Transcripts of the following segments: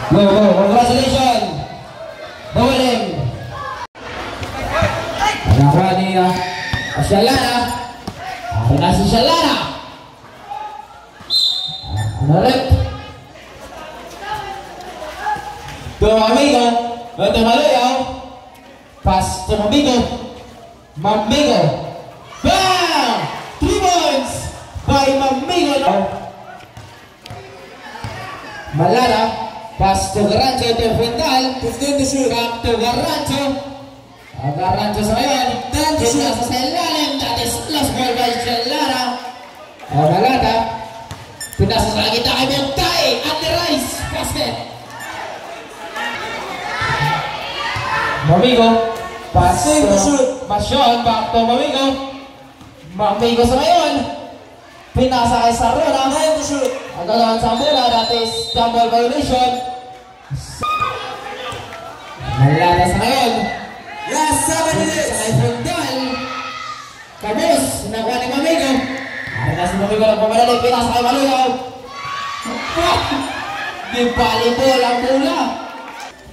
Go, go, congratulations! Bowling! Nakuha ni Shalana. Ako na si Shalana. Ulit. Tumamigo. Tumaluyaw. Pass Tumamigo. Mamigo. Bam! 3 points by Mamigo. Malala. Pass to Garancho to Fundal. 15 to shoot. Back to Garancho. Garancho sa ngayon. 10 to shoot. Sa ilalim. That is lost ball by Shalana. Malala. Pinasa sa kita kay Bentay. At the rise. Basket. Mamigo. Pass to Masyon. Back to Mamigo. Mamigo sa ngayon. Pinasa kay Sarona. Agad sa mula. That is double violation. Malala sa ngayon. Last 7 minutes. Sa kay Fundal. Kabus. Nakuha ni Mamigo. Arena si Mamigo lang pumadali. Pinasa kay Maluyaw. Di volleyball ang bola.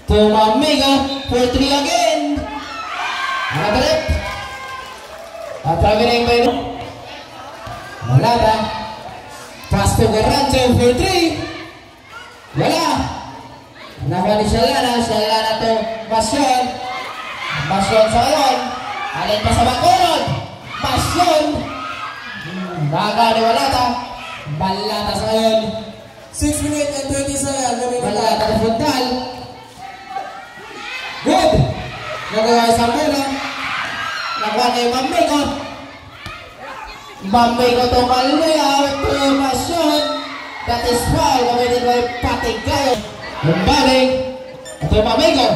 To Mamigo. For 3 again. Nakabalik. At traveling by Malala. Pass to Garancho for 3. Wala. Nakuha ni Shalana. Shalana to Masyon. Masyon sa ngayon. Alin pa sa bakulod. Masyon. Naga ni Walata. Balata sa ngayon. 6 minutes and 20 seconds. Balata ni Fundal. Good. Nagawa sa muna. Nakuha ni Mamigo. Mamigo to Maluyaw to Masyon. That is foul. Committed by Patigayo. Lumbaling. Ito Mamigo.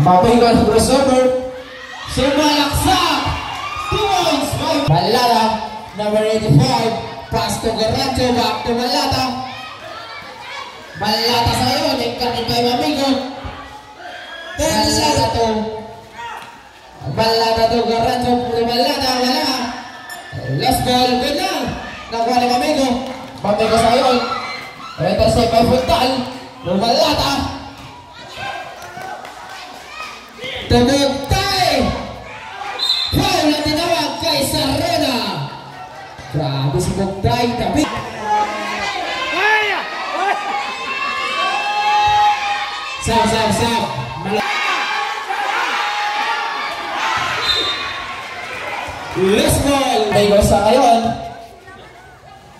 Mamigo crossover. Sumalaksak. 2 points by Malala. Number 85. Pass to Garancho. Back to Malata. Malata sa iyo. Nagkakin by Mamigo. Malata to Garancho. Malata. Wala. Last ball. Good lang. Nakuha ni Mamigo. Mamigo sa iyo. Intercept by Fundal. Malata. Tumugtay! Foul na tinawag kay Sarona. Grabe si Mugtay. Tapi Sam. Last ball. Mamigo sa ngayon.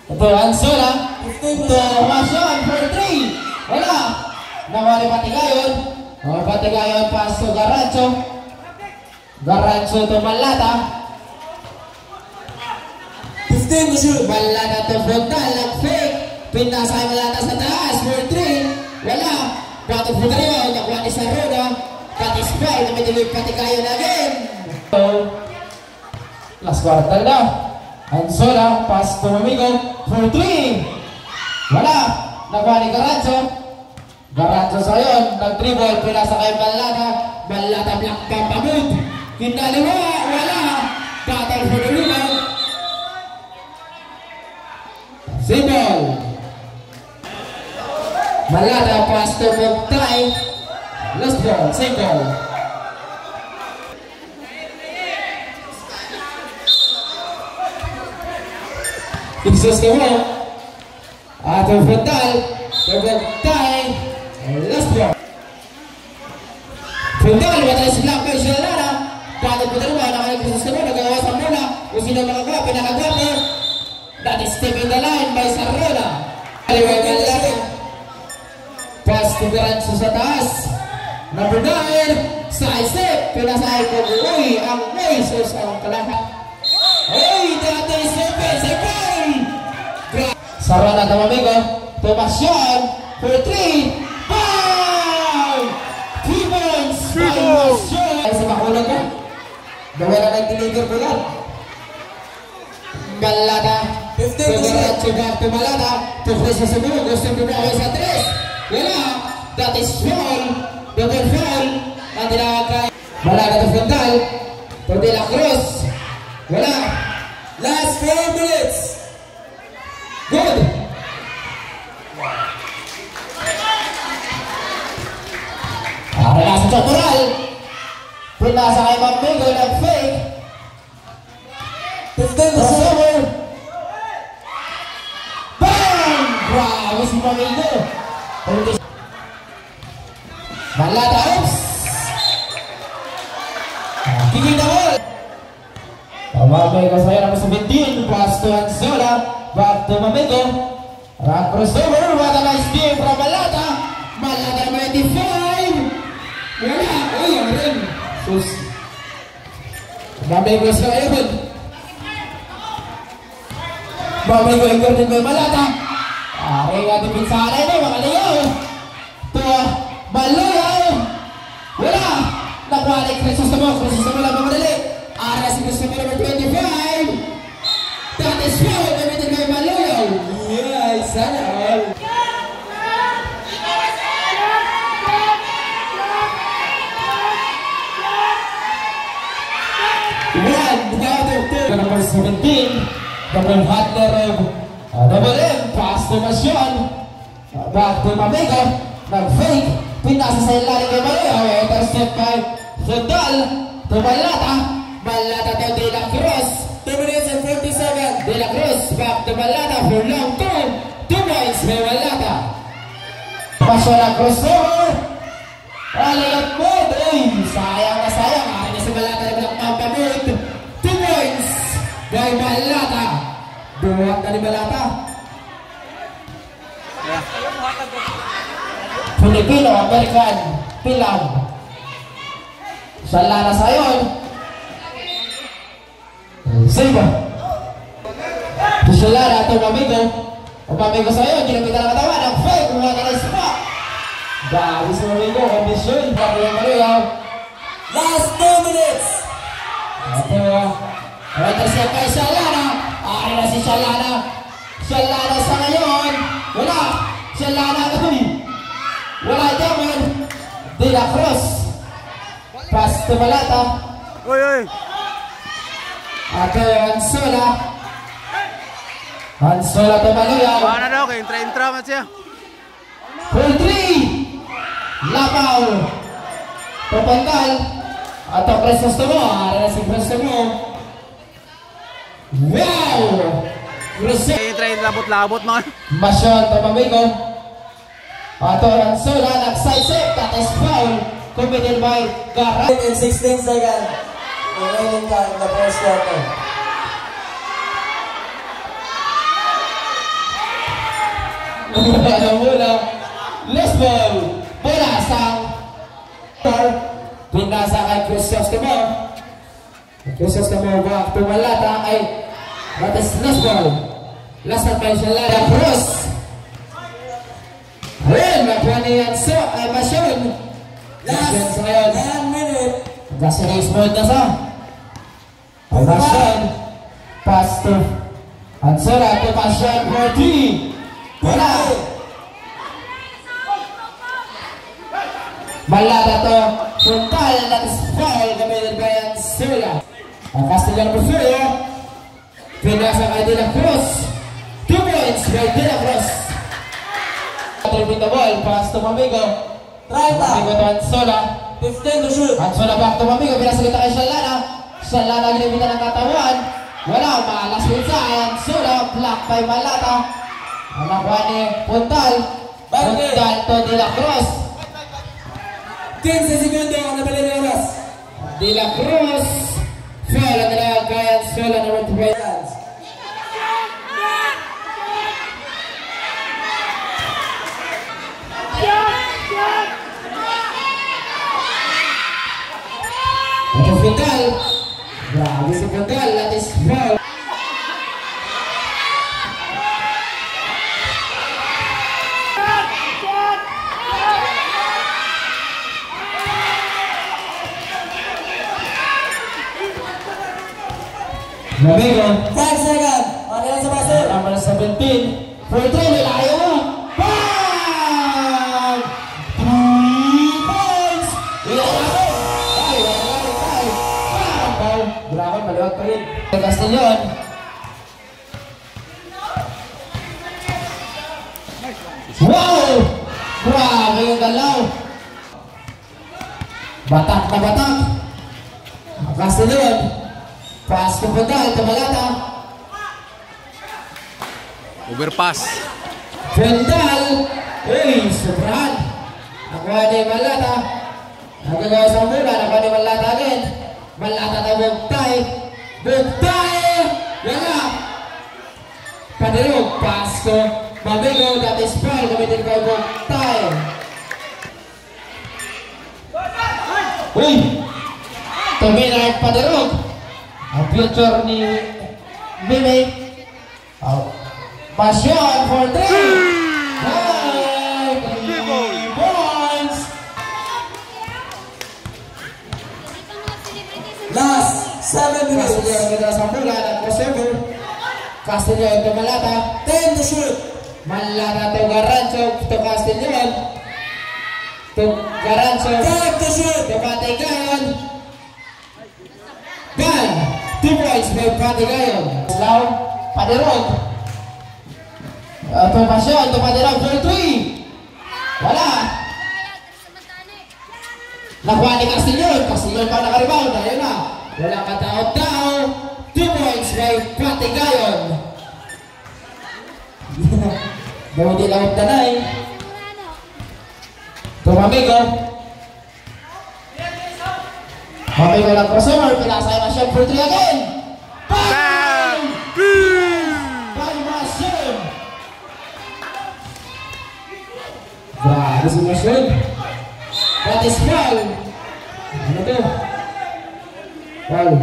Ito Ansola. Ito Masyon for 3. Wala. Nawali Patigayon. Patigayon pass to Garancho. Garancho to Malata. 15 to shoot. Malata to Fundal. Nag-fake. Pinasa kay Malata sa taas for 3. Wala. Bato Fundal. Nakuha ni Sarona. That is foul. Namituloy Patigayon again. Last quarter na. Ansola pass to Mamigo for 3. Wala. Nakuha ni Garancho. Garancho sa yun, nag-dribble, pinasa kay Malata. Malata black pampamut. Kinaliwa, wala. Battle for the rebound. Simple. Malata pass to Mugtay. Last ball, single. Iksos ka mo. Ato Fundal. Mugtay. Last ball. Fundal, matay si Black kay Shalana. Bakit po dalawa, nakalimutas ka mo, nagawa sa muna. Kung sino makagawa, pinakagawa. That is stepping the line by Sarona. Kaliwag ang laki. Pass to Garancho sa taas. Number 9, side step. Pinasay ko, uy, ang Moises ang kalahat. Uy, that is offensive ball. Sarona to Mamigo. To Masyon for 3. Ay sa makulog ka. Dawa na nag-deliver ko yan. Malata. 15 to back to Malata. To Fres sa sumunod. Gusto mo ako sa 3. Wala. That is foul. Double foul. Ang tinawag kay Malata to Fundal. To De La Cruz. Wala. Last 4 minutes. Good. Para sa Chotoral. Pinasa kay Mamigo ng fake. 15 to shoot. Crossover. Bang! Grabe si Mamigo. Malata, oops! Kikita ball! Tumabay ka sa'yo naman sa 15. Pass to Anzola. Back to Mamigo. Rock crossover. What a nice game from Malata. Malata 25. Wala. Uy, ang rin. Sus. Mamigo sa ngayon. Mamigo ikot din kay Malata. Ay, ating pinsanay na. Mga liyaw. Ito. Baloyaw. Wala. Nakuha ni Crisos mo lang mamadali. Ara si Crisos number 25. That is foul. Gamitin kay Baloyaw. Yeah, sana all. Number 17. Double Hotler of Double M. Pass to Masyon. Back to Mamigo. Nag-fake. Pinasa sa ilalim kay Baloyaw. Intercept by Fondal. To Malata. Malata to De La Cruz. 2 minutes and 57. De La Cruz. Back to Malata for long term. 2 points by Malata. Pasyon ang crossover. Alayat mo. Uy, sayang na sayang. Akin na si Malata na bilang pampamut. 2 points by Malata. Buhat na ni Malata. Filipino, American, Pilam. Sala na sayon. Save. Sala na ito, Mamigo. Mamigo sayon, ginamita na katawan. Ang fake, mga kalis pa. Dami si Mamigo, ambisyon. Bago yung Baloyaw. Last 2 minutes. Ito, intercept kay Shalana. Ari na si Shalana. Shalana sa ngayon. Wala. Shalana kami. Wala Diamond. De La Cruz. Pass to Malata. Oy, oy. Ito Anzola. Anzola to Baloyaw. Baka na daw, kaya intra man siya. Full 3. Lapaw. Papantal. Ito Crisostomo. Ari na si Crisostomo. Wow! Kaya intra yung labot-labot mga. Masyon to Mamigo. Ato Anzola nag-side set. That is foul. Committed by Garra. 8 and 16 seconds. Remaining time in the first quarter. Ano muna? Let's ball. Bola sa pinasa kay Crisostomo. Crisostomo back to Malata. Ay, that is last ball. Last ball by Shalana Cruz. Ayun, nakuha ni Anso. Ay, Masyon. Masyon sa ngayon. 1 minute. Nasa race mode na sa. Ay, Masyon. Pass to Ansola to Masyon for 3. Wala. Malata to Frontal. That is foul. Gamitin by Ansola. Ang Castellano Porfirio. Pinasa kay De La Cruz. 2 points by De La Cruz. With the ball. Pass to Mamigo. Mamigo to Ansola. 15 to shoot. Ansola back to Mamigo. Pinasa kita kay Shalana. Shalana ginamitan ng katawan. Wala. Malas pinsa. Ansola. Block by Malata. Ang nakuha ni Puntal. Puntal to De La Cruz. 15 segundo ang nabali ng oras. De La Cruz. Foul ang nila kay Ansola number 2. Ito Puntal. Grabe si Puntal. That is foul. Mamigo. 5 seconds. Ano yan sa base? Tama na 17. For 3, nilayo mo. Bang! 3 points! Ilayo mo! Ay, ay. Bang! Grabe, maliwag pa rin. Castellon. Wow! Grabe yung galaw. Batak na batak. Kasunod. Pass to Bundal, Tumalata. Overpass. Bundal. Uy, sobrahan. Nakuha ni Malata. Nagagawa sa mula. Nakuha ni Malata again. Malata na Bugtay. Bugtay! Wala. Padirog. Pass to Mamigo. That is foul. Gamitin ko Bugtay. Uy! Tuminay Padirog. Ang future ni Mimi. Pasyon for 3. Points. Last 7 minutes. Castillo kita sa bola ng crossover. Castillo ito Malata. 10 to shoot. Malata to Garancho to Castillo. To Garancho. 5 to shoot. To Patigayon. Ball. 2 points by Patigayon. Slow. Padirog. To Pasyon. To Padirog for 3. Wala. Nakuha ni Castillo. Castillo pa nakarebound. Ayun na. Wala katao-tao. 2 points by Patigayon. Bawa di laot na na eh. To Mamigo. Mamigo lang crossover. Pinasay na siya for 3 again. Bang! Bang Masyon. Grabe si Masyon. That is foul. Ano to? Foul.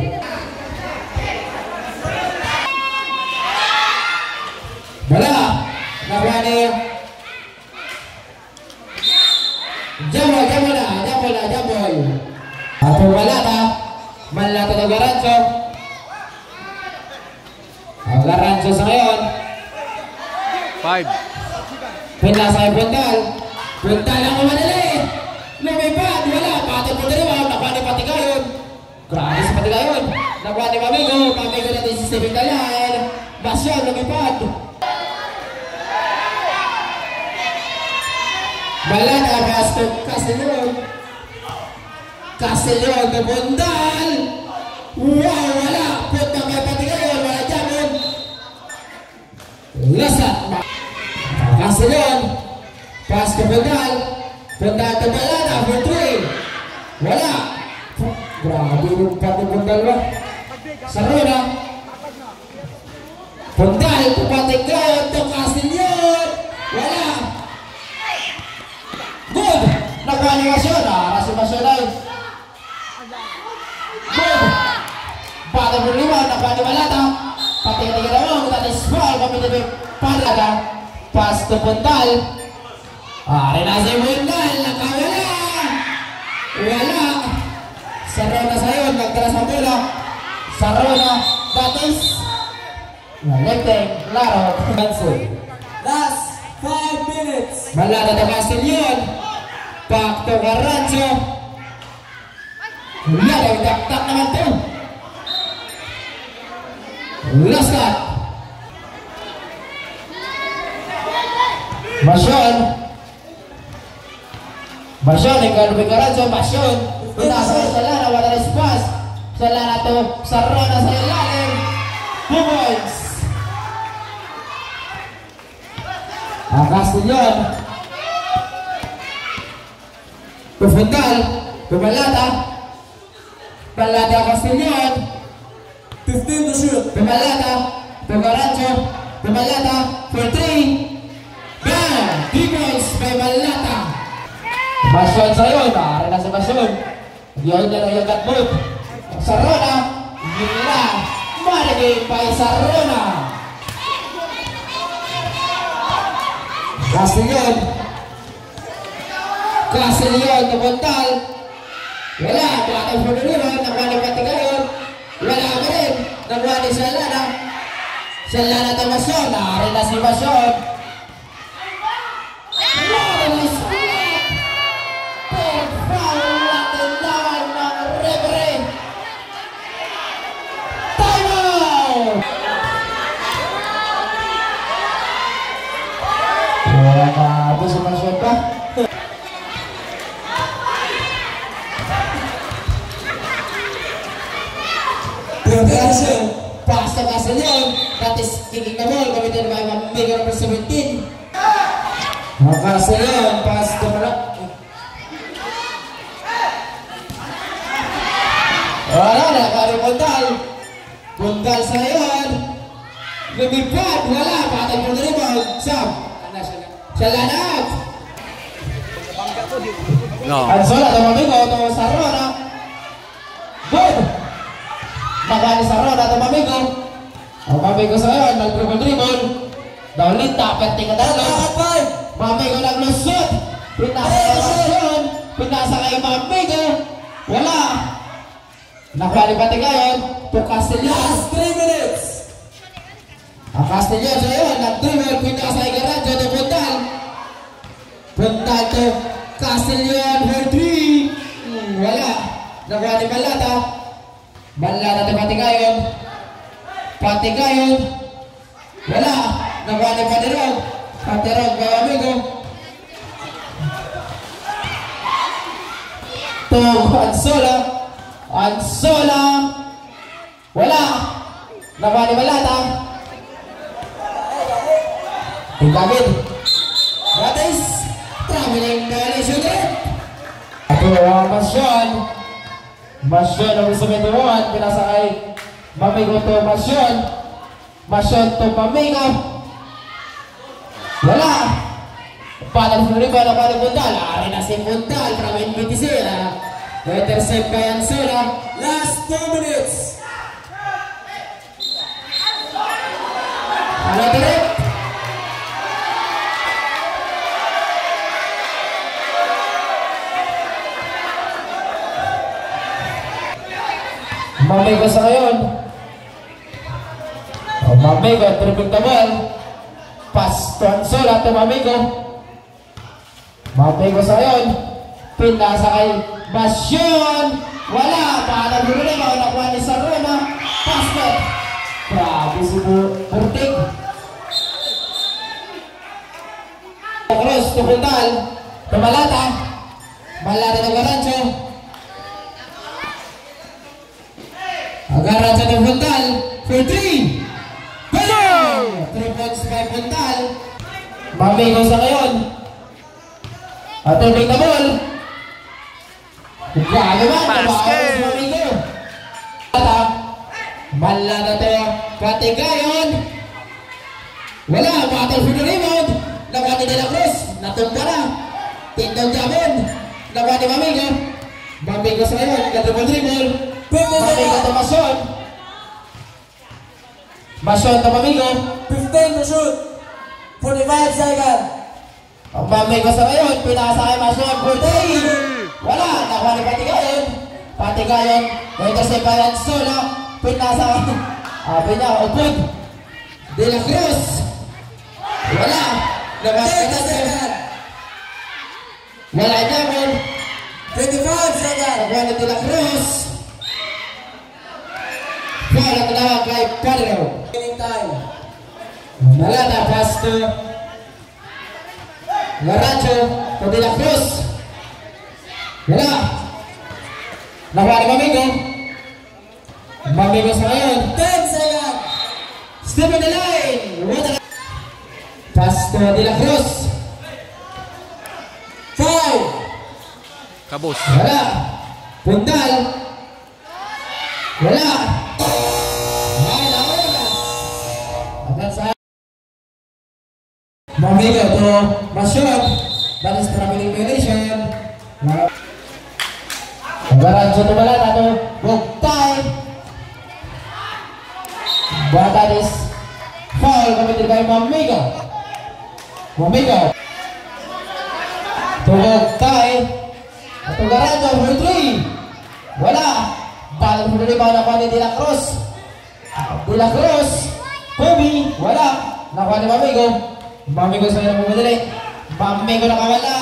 Bala. Nakuha ni Jamol. Ato Malata. Malata na Garancho. Ang Garancho sa ngayon. 5. Pinasay Bundal. Bundal ang umadali. Lumipad. Wala. Pati po din naman. Nakuha ni Patigayon. Grabe si Patigayon. Nakuha ni Mamigo. Mamigo natin si Steven Dalayan. Basyon. Lumipad. Malata. Castillo. Castillo. Ke Bundal. Wow. Wala. Punta kay Patigayon. Wala Jamon. Lasat. Castillo. Pass ke Bundal. Bundal ke Malata for 3. Wala. Grabe yung pati Bundal ba? Saruna. Bundal ke Patigayon to Castillo. Wala. Good. Nakuha ni Masyon. Rasi Masyon ay. Good. Bata por 5. Nakuha ni Malata. Pati-tiga naman. That is foul. Kami dito Palada. Pass to Bundal. Rin si Bundal. Nakawala. Wala. Sarona sa yun. Nagtala sa bola. Sarona. That is Lefting. Laro. Last 5 minutes. Malata to Castillo. Back to Garancho. Wala. Nagtaktak naman to. Last shot. Masyon, ikaw nung Garancho. Masyon. Pinasa sa Lara. Wala na spas. Sa Lara to. Sarona sa ilalim. 2 points. Castillo. Bundal. Malata. Malata Castillo. 15 to shoot. Malata. Garancho. Malata for 3. Bang! 3 points by Malata. Masyon sa'yo. Maaari na si Masyon. Yun na yung cut-move. Sarona. Yun na. Marigay by Sarona. Castillo. Ke Bundal. Wala. Batang Pululuran. Nakuha ni Patigayon. Wala ka rin. Nakuha ni Salana. Salana to Masyon. Maaari na si Masyon. Pass to Castellon. That is kicking the ball. Committed by Mamigo number 17. Castellon. Pass to Malak. Wala na. Kari Puntal. Puntal sa yun. Lumipad. Wala. Patay po na rebound. Sam. Shalanat. No. Ansola. Ito Mamigo. Ito sa Rona. Good. Nakali sa Rona. Ito Mamigo. Ang Mamigo sa yun. Nag-dribble. Dahulin. Dapat tingnan na. Mamigo naglusot. Pinasa kay Masyon. Pinasa kay Mamigo. Wala. Nakali pati ngayon. To Castellon. Last 3 minutes. Ang Castellon sa yun. Nag-dribble. Pinasa kay Garanjo. Ito Puntal. Puntal to Castellon for 3. Wala. Nakuha ni Balata. Balata ito pati ngayon. Pati ngayon. Wala. Nakuha ni Patirog. Patirog by Mamigo. To Ansola. Ansola. Wala. Nakuha ni Balata. Tingkagid. That is traveling violation rate. Ito ang Masyon. Masyon ang 71. Pinasa kay Mamigo to Masyon. Masyon to Mamigo. Wala. Palang Floriba na palang Puntal. Ari na si Puntal. Traveling BTC. Intercept kay Ansola. Last 2 minutes. Ano direct? Mamigo sa ngayon. Mamigo, tripping the ball. Pass to Ansola to Mamigo. Mamigo sa ngayon. Pinasa kay Masyon. Wala. Paano gulo na mga nakuha ni Sarona. Pass to. Grabe si Burtig. Cross to Puntal. To Malata. Malata to Garancho. Agaran sa Puntal for 3. Goal! 3 points by Puntal. Mamigo sa ngayon. At turbing na ball. Grabe man. Basket! Mamigo. Mala na to. Patigayon. Wala. Battle for the rebound. Nakuha ni De La Cruz. Natumba na. Tindang Jabon. Nakuha ni Mamigo. Mamigo sa ngayon. Dribble. Mamigo to Masyon. Masyon to Mamigo. 15 to shoot. 45 seconds. Ang Mamigo sa ngayon, pinasa kay Masyon for 3. Wala, nakuha ni Patigayon. Patigayon, intercept kay Ansola. Pinasa kay Upod. De La Cruz. Wala. Nakuha ni Patigayon. Wala Jabon. 25 seconds. Nakuha ni De La Cruz. Wala na kay Padro. Winning time. Malata pass to Garancho to De La Cruz. Wala. Nakuha ni Mamigo. Mamigo sa ngayon. 10 seconds. Step on the line. Pass to De La Cruz. 5. Kabos. Wala. Puntal. Wala. Mamigo to Masyon. That is traveling violation. Garancho to Malata to Bugtay. But that is foul committed by Mamigo. Mamigo to Bugtay. To Garancho for 3. Wala. Balang for the rebound nakuha ni De La Cruz. De La Cruz. Kobe. Wala. Nakuha ni Mamigo. Mamigo sa hirap pumadali. Mamigo nakawala.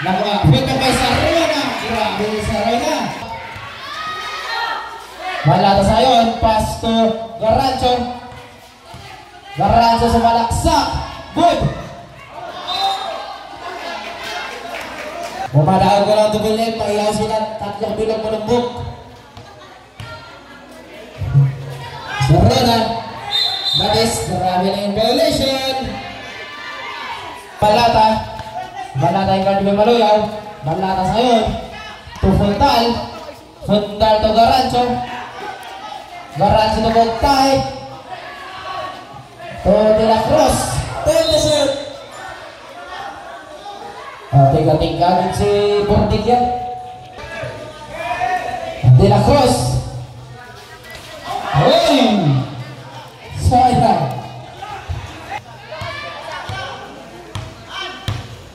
Nakuha. Pwede pa sa Rona. Grabe sa Rona. Malata sa yun. Pass to Garancho. Garancho sa malaksak. Good. Bumadaan ko lang double M. Pailaw sila. Tatlong bilog malumbok. in violation. Balata yung card ni Maluyaw. Balata sayon to Fundal. Fundal to Garancho. Garancho to Bogtay. To De La Cruz. Turn the shoot. Tiga-tiga si Bordig yan. De La Cruz. Uy! Sayang.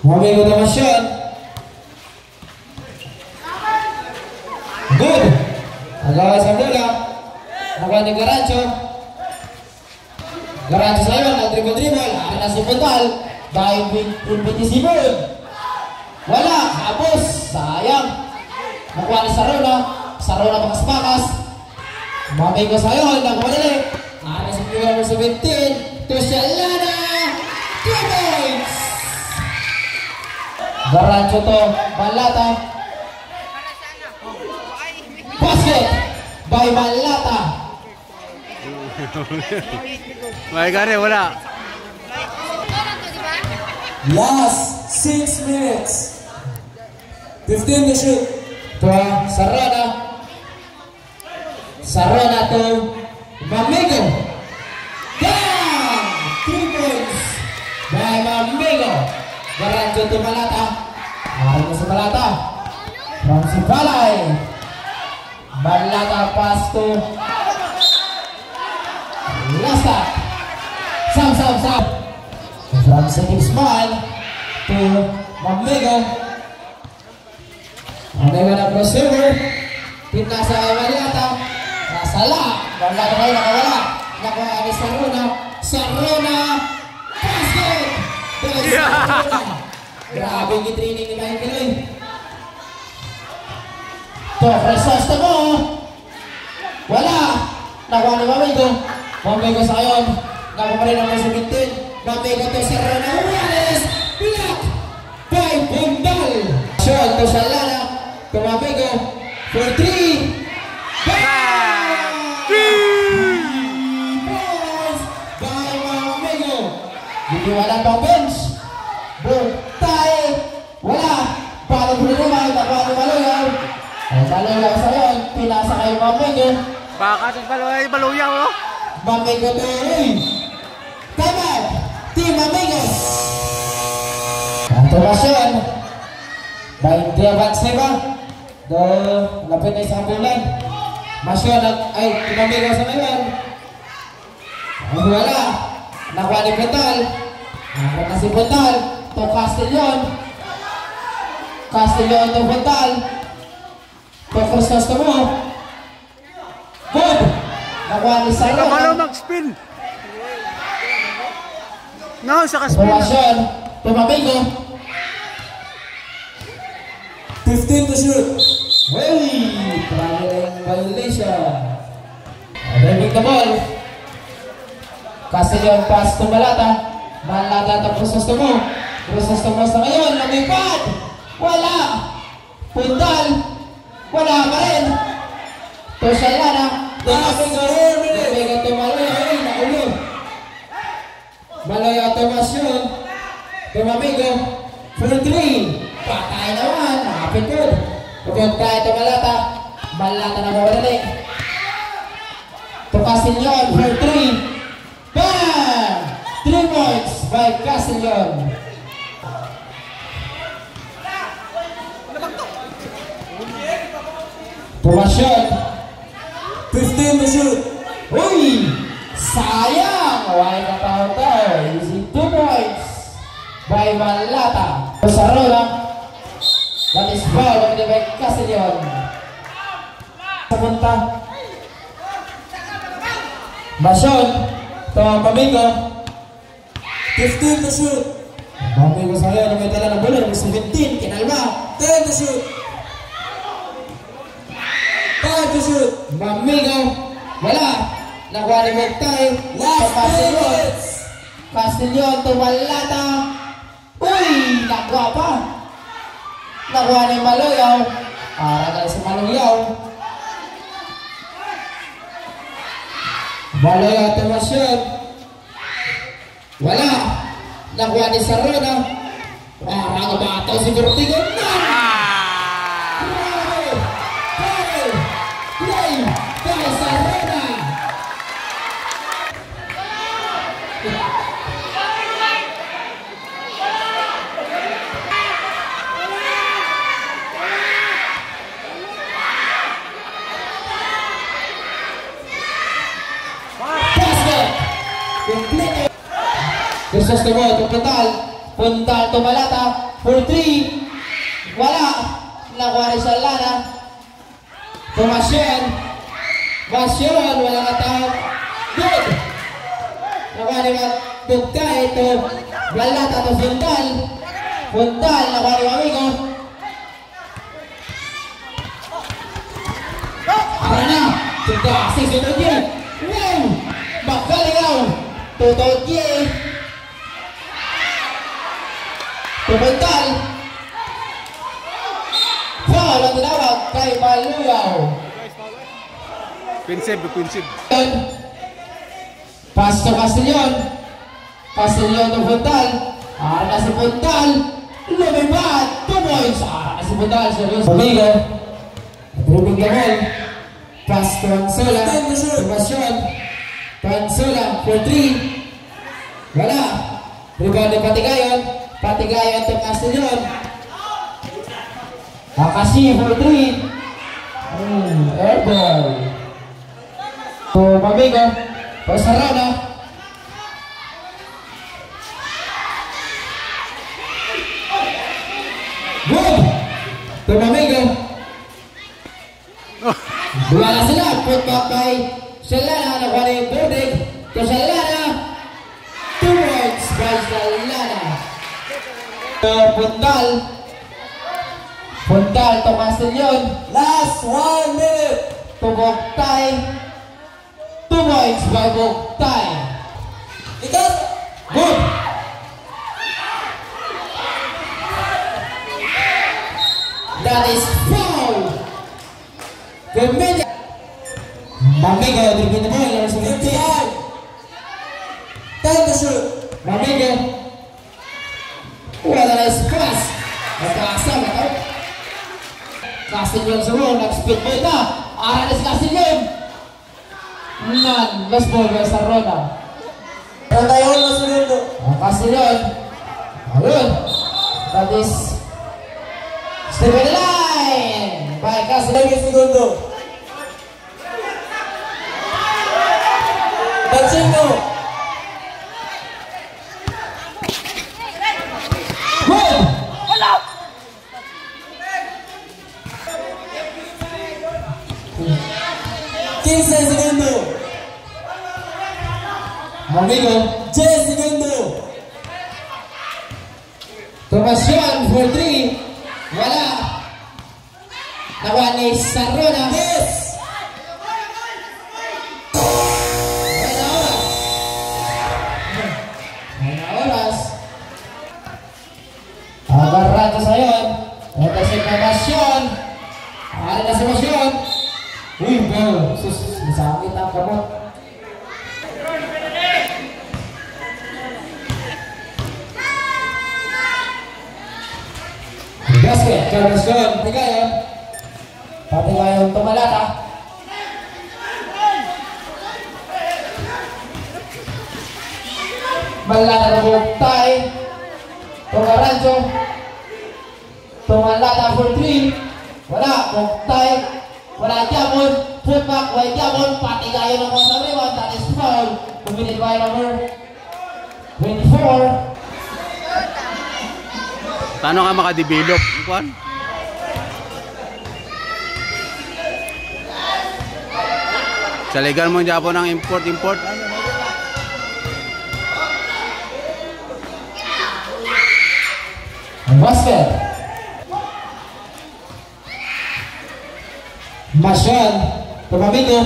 Mamigo naman siya. Good. Agawa sa bola. Nakuha ni Garancho. Garancho sa'yo. Nag-dribble-dribble. Akin na si Fundal. Dahil invitisibol. Wala. Kapos. Sayang. Nakuha ni Sarona. Sarona pakas-pakas. Mamigo sa'yo. Nakuha nila. Akin na si number 17. Tusyalana. 2 points. Garancho to Balata. Basket by Balata. May gari, wala. Last 6 minutes. 15 to shoot. To Sarona. Sarona to Mamigo. Down! 3 points by Mamigo. Garancho to Balata. Araw na sa Balata. From si Balay. Balata pass to Lasta. Sam. From si Small to Mamigo. Mamigo na crossover. Pinta sa Balata. Nasala. Balata kayo nakawala. Nakuha ni Sarona. Sarona. Basket! Grabe yung training ni Michael Lloyd. To, Crisosto mo. Wala. Nakuha ni Mamigo. Mamigo sa kayon. Nakuha pa rin ang masubitin. Mamigo to sa Rona Juarez. Block by Bundal. Shot to Shalana. To Mamigo. For 3. Balls by Mamigo. Hindi wala pang bench. Bugtay. Wala. Paano po naman. Nakuha ni Maluyaw. Ang Maluyaw sa yun. Pinasa kayo Mamigo. Baka sa Maluyaw, oh. Mamigo to rin. Time out. Team Mamigo. Ang tumasyon. By Devans Neva. Lapit na isang bulan. Masyon ay Mamigo sa ngayon. Ang wala. Nakuha ni Bundal. Nakuha na si Bundal. To Castellon. Castellon to Bundal. To Crisostomo. Good. Nakuha ni Sarona. Malo mag-spin. No, sa ka-spin. Formasyon. To Mamigo. 15 to shoot. Hey! Traveling violation. Driving the ball. Castellon pass to Balata. Balata to Crisostomo. Crisostomo sa ngayon. Lumipad. Wala. Bundal. Wala pa rin. To Shalana. Mamigo to Maluyaw. Nakulo. Maluyaw to Masyon. To Mamigo. For 3. Patay naman. Nakapit yun. Bugtay to Balata. Balata na mawalali. To Castellon. For 3. Bam! 3 points by Castellon. Pumasyon. 15 to shoot. Uy! Sayang! Why na tao-tao? Easy 2 points by Balata. Sarona. That is foul of the by Castellon. Sapunta. Masyon. To Mamigo. 15 to shoot. Mamigo sa'yo. May tala ng bulan. 17. Kinalma. 10 to shoot. 5 to shoot. Mamigo. Wala. Nakuha ni Bugtay. Last 3 minutes. Castellon to Balata. Uy! Nakuha pa. Nakuha ni Maluyaw. Para na si Maluyaw. Maluyaw to Masyon. Wala. Nakuha ni Sarona. Parang bataw si Vertigo. Play kay Sarona. Basket. Complete. Versus the world. Puntal tumalata. For 3. Wala. Nakuha ni Salana. Tomasyon. Basyon. Walang atawag. Good. Nakuha ni Dugta. Ito. Balata. Ito Puntal. Puntal. Nakuha ni Mamigo. Arana. Dugta. 6 ito G. Wow. Magkaligaw. Tutol G. Tumuntal. Foul ang tinawag kay Maluyaw. Pinsib. Pass to Castillon. Castillon to Puntal. Ara na si Puntal. Lumipad. 2 points. Ara na si Puntal. Seryoso. Pamigo. Dribling the ball. Pass to Ansola. Tumasyon. To Ansola for 3. Wala. Rebound ni Patigayon. Patigayon to Castillon. Akashi for 3. Airball. To Mamigo. To Sarona. Good. To Mamigo. Wala sila. Put back by Salana. Nakuha ni Burdick. To Salana. 2 points by Salana. Puntal to Castillon. Last 1 minute. To Bogtay. 2 points by Bogtay. Ikas. Good. That is foul. The media. Mamigo, dribbling the ball. 55. 10 to shoot. Mamigo. Wala na pass. Nagkasam na ito. Castillon sa roll. Nag-speed ball na. Aranes Castillon. Lost ball by Sarona. 31 na segundo. Castillon. Ayun. That is step in the line by Castillon. 30 segundo. Pacino. Good. 15 segundo. Mamigo. 10 segundo. Tomasyon for 3. Wala. Nakuha ni Sarona. Yes. Oras. Agarrato sa yon. Ito si Tomasyon. Ari na si Tomasyon. Uy, bro. Masakit ang kamot. Basket. Tomasyon. Patigayon. Patigayon tumalata. Malata na Bogtay. Tungarancho. Tumalata for 3. Wala. Bogtay. Wala Jamon. Putback. Wala Jamon. Patigayon ng mga rebound. That is foul. Committed by number 24. Paano ka makadevelop? Kuan? Saligan mo dyan po ng import. Basket. Masyon. Tumamigo.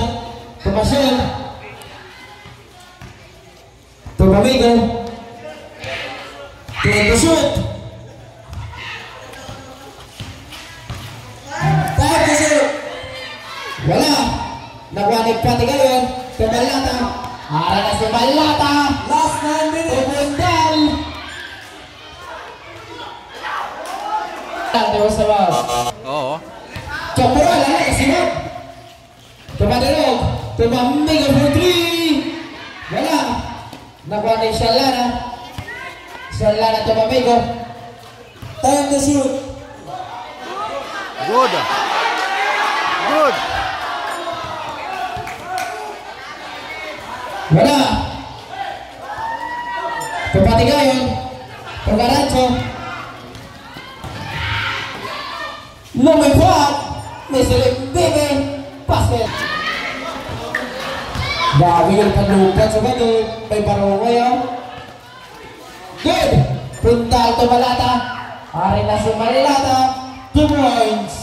Tumasyon. Tumamigo. To shoot. 5 to shoot. Wala. Nakuha ni Patigayon. Tumalata. Ara na si Malata. Last 9 minutes. Pumundal. Diba sa mga? Oo. Chopra, lala kasinod. Tumadalog. Tumamig ang for 3. Wala. Nakuha ni Shalana. Shalana tumamigo. Time to shoot. Good. Good. Wala. Pagpatigayon. Pagkarancho. Lumipat. May silip bebe. Basket. Dami yung palupat sa gado. May parong ngayon. Good. Puntal to Malata. Ari na si Malata. 2 points.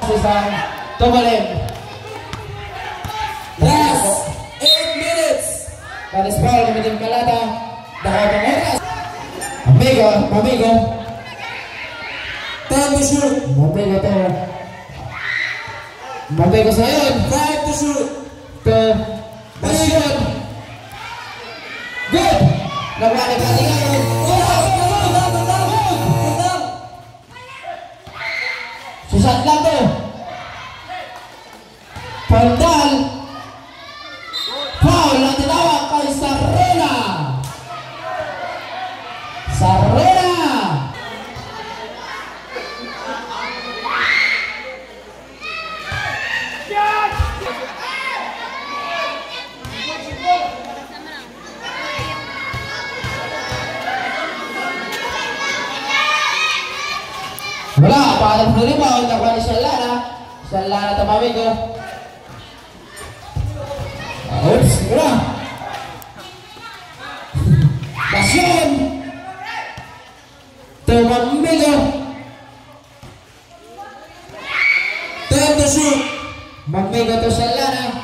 Isang tumalim. Last 8 minutes. That is foul kami din Malata. Nakapang oras. Amigo. Mamigo. Time to shoot. Mamigo to. Mamigo sa yun. 5 to shoot. To Basyon. Good. Nagwali pa rin ngayon. Susat lang to. Pandal. Foul na tinawag kay Sarrena. Sarrena. Wala, paano po rebound, nakuha ni Shalana. Shalana tamamigo. Oops, wala. Basyon. Tamamigo. Time to shoot. Mamigo to Shalana.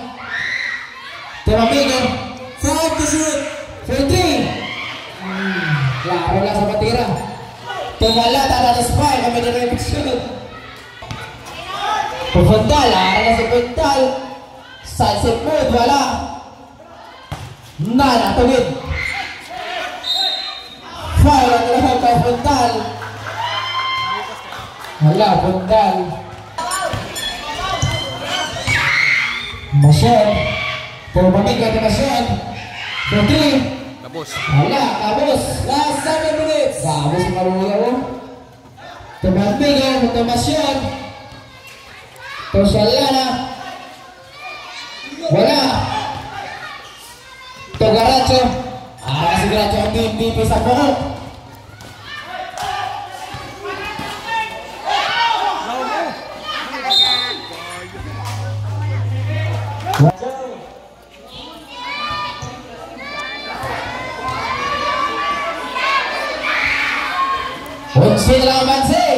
Tamamigo. 5 to shoot. For 3. Klaro lang sa patira. Tumalata na spy, kami na rin shoot. Pupuntal, ara na si Puntal. Sunset mode, wala. Nana, tawid. Foul ang lahat kay Puntal. Wala, Puntal. Masyon. Pumamig ka na Masyon. Putri. Tapos. Wala, kabos. Last 7 minutes. Kabos ang karuya mo. Tumamig ang Tomasyon. Shalana. Wala. Garacho. Si Garacho ang MVP sa buhok. Unsin lang ang bansi.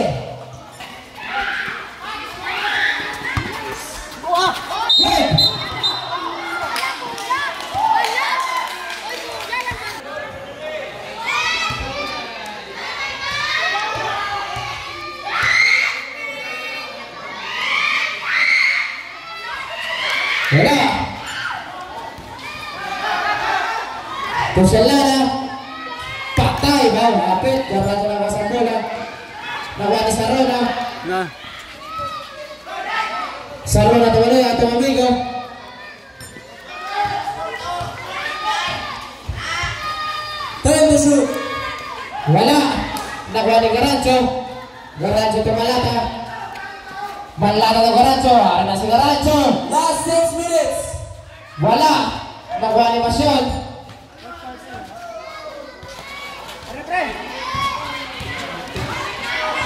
Wala. Shalana. Patay ba? Lapit. Garacho lang ang bola. Nakuha ni Sarona. Na. Sarona tuloy atong amigo. Time to shoot. Wala. Nakuha ni Garacho. Garacho tumalata. Malata ng Garacho. Ara na si Garacho. Last 6 minutes. Wala. Nakuha ni Masyon.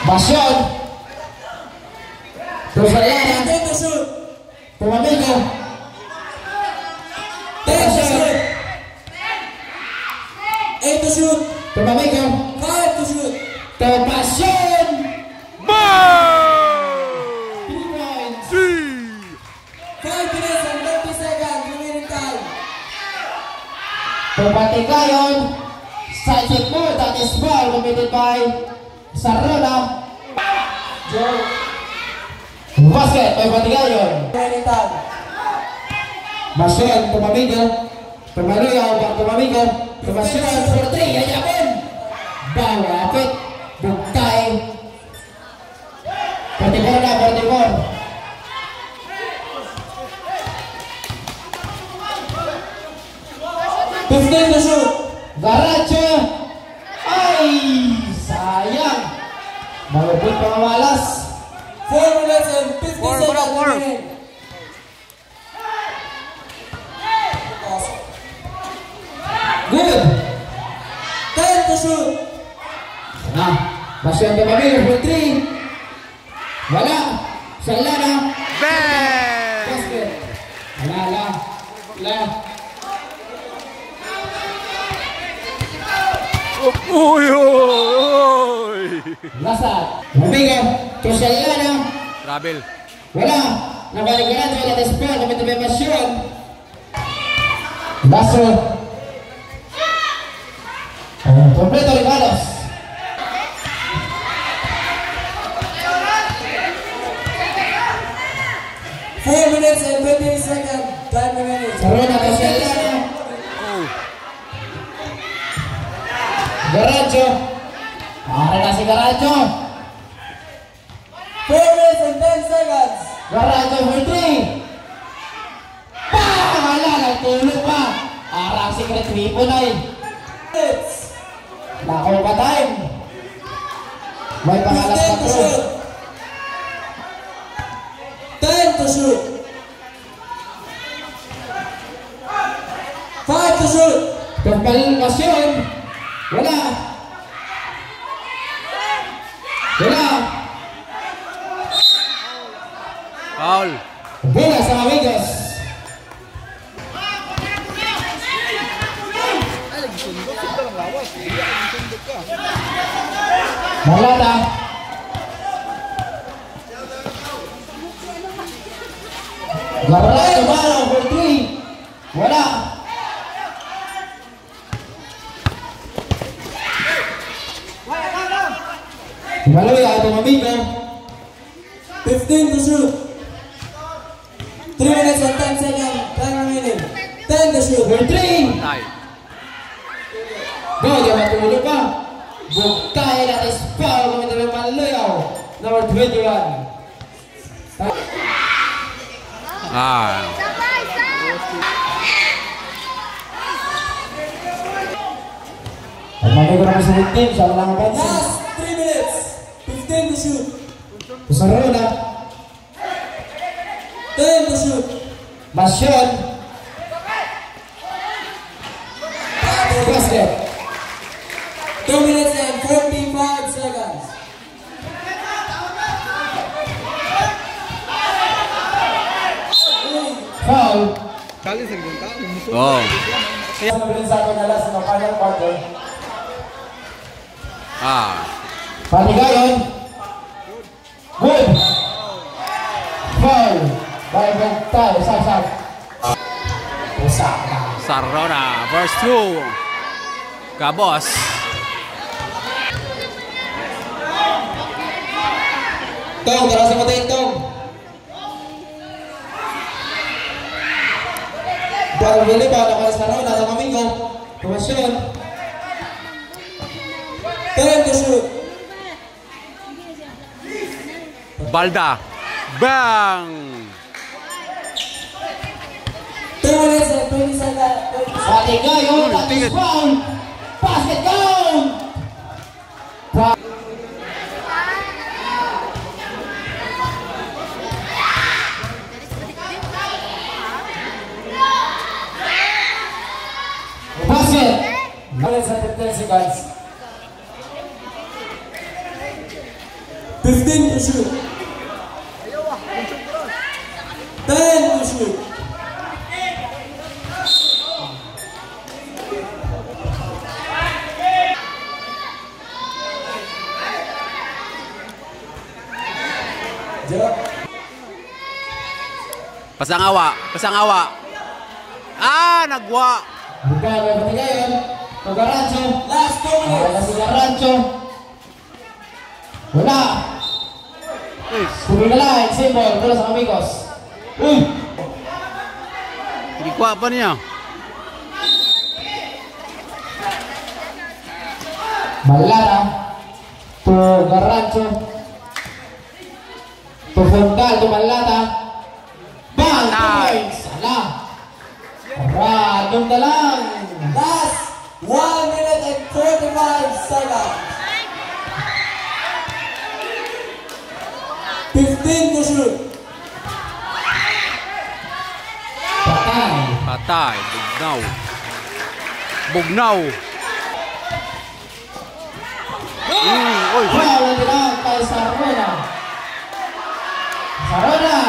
Masyon. Shalana. Time to shoot. Tumamigo. Time to shoot. 8 to shoot. Tumamigo. 5 to shoot. Masyon. 3 points. 5 minutes and 30 seconds remaining time. Pagpatigayon. Side check mo. That is ball committed by Sarona. Basket. Pagpatigayon. Remaining time. Masyon. Tumamigo. Pemaluyaw, bang tumamigo. Tumasyon, 4-3, yayapin. Bawapit. Bugtay. 44 na, 44. To shoot. Garacho. Ay, sayang. Malupit pamamalas. 4 minutes and 50 seconds remaining. Good. 10 to shoot. Nah, masih ada mobil putri. Wala. Salana. Bang! Basket. Wala. La. Uy, uy! Lasat. Mabigat. Terus Salana. Travel. Wala. Nabalikan sa atas pa. Kapit na masyon. Lasso. Completo Rivalos. Four minutes and 20 seconds. Time remaining. Sarona Castellana. Oh. Garacho. Para na si Garacho. 4 minutes and 10 seconds. Garacho for 3. Wala. Nagtulog pa. Arang secret weapon ay. Minutes. Nakaw pa time. May pangalas 15 na to pro. shoot. 10 to shoot. 5 to shoot. Pagpalmasyon. Wala. Wala. Foul. Bola sa amigos. Malata. Garacho Maro for 3. Wala. Maluya ito mamigo. 15 to shoot. 3 minutes and 10 seconds. Time remaining. 10 to shoot. For 3. Tay. Go, di matulog pa. Bugtay na foul kung ito yung Maluyaw. Number 21. Ah. Ang mamigo naman sa team, siya lang ang pansin. Last 3 minutes. 15 to shoot. Sarona. 10 to shoot. Masyon. Basket. 2 minutes and 45 seconds. Foul. Oh. Kaya nabilin sa akin na last na final quarter. Ah. Paligayon. Good. Foul. By Bugtay. Sasap. Usaka. Sarona. First two. Kabos. Tong, tara sa mata Tong. Bago bili pa, nakalas na raw, nasa Domingo. Tumasyon. 10 to shoot. Balda. Bang! 2 minutes and 20 seconds. Paligayon. That is tingin. foul. Basket down. Basket. 2 minutes and 15 seconds. 15 to shoot. 10 to shoot. Pasangawa. Pasangawa. Ah, nagwa. Bukan may paligayon. Pagarancho. Last 2 Wala minutes. si Garancho. Wala. Tuloy na lang. Symbol. Bola sa amigos. Uy. Hindi kwa pa niya. Mallara to Garancho to Fondal to Mallara. Bang! 2 points! Ala! Radong na lang! Last 1 minute and 45 seconds. 15 to shoot. Patay! Patay. Bugnaw. Bugnaw. Oy. Foul na lang kay Sarona. Sarona!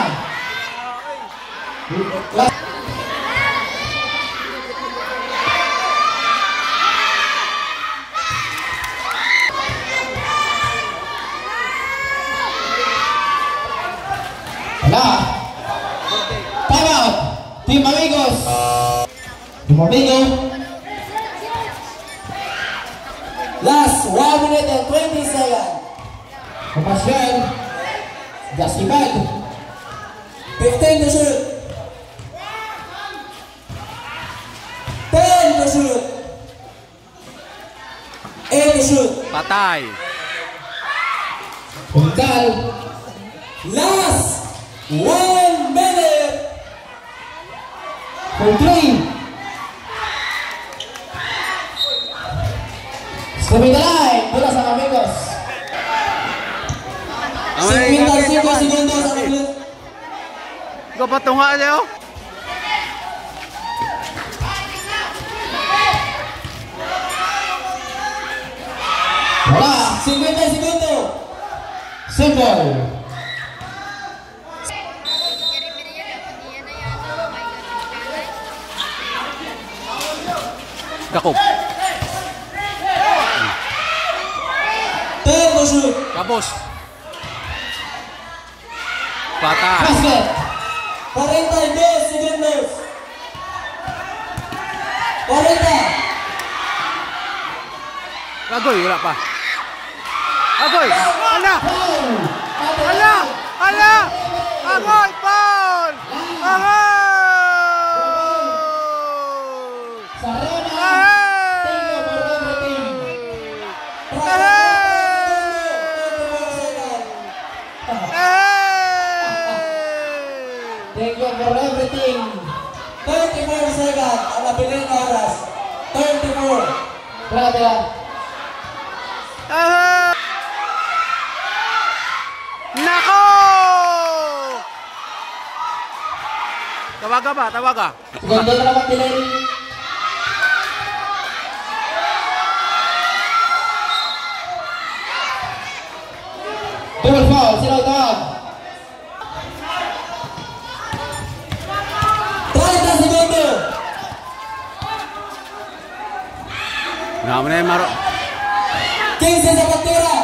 Wala! Time out! Team Amigos! Team Amigos! Last 1 minute and 20 seconds. Kapasyan! Jasibad! 15 to shoot. 10 to shoot. 8 to shoot. Patay. Fondal! Last 1 minute. For 3! Sabi na line! Mula sa Amigos! 55 segundos sa ulit. Ikaw patunga niyo? Wala! 50 segundo. Simple! Kakop. 10 to shoot. Kapos. Patay. Basket! 42 segundos. 40. Agoy, wala pa. Agoy! Ala! Foul! Ala! Ala! Agoy! Foul! Agoy! Sarona! Thank you for everything! Thank you for everything! 34 seconds. Ang nabiling na oras. 34. Grabe lang! Nako! Tawaga ba? Tawaga. Segundo na naman delay. Double foul, sino tawag? 30 segundo. Naman na yung maro. 15 sa pagtira.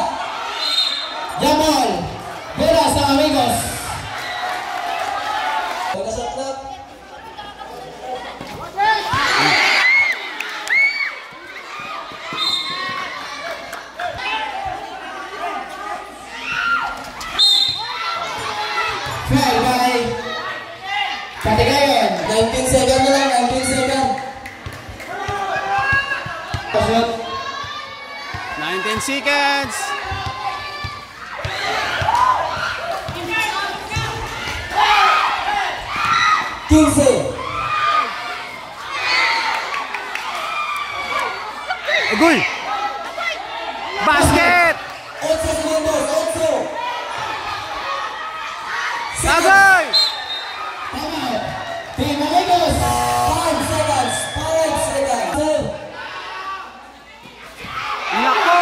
Jamal! Vera sa Amigos! Pagkasot clock. Foul by Katigayon! 19 seconds na lang. 19 seconds. Pasyon! 19 seconds. Agoy! Basket! 8 segundos. 8. Agoy! Timeout! Team Amigos! 5 seconds. 5 seconds. Nako!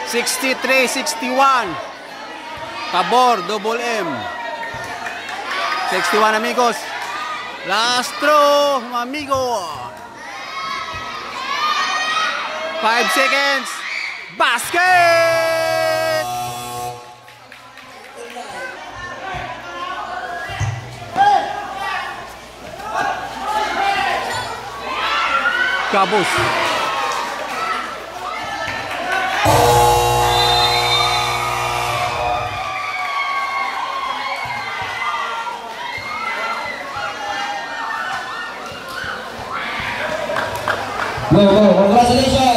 63-61. Pabor, double M. 61 amigos. Last throw, amigo. 5 seconds. Basket! Kabus. Wow, congratulations.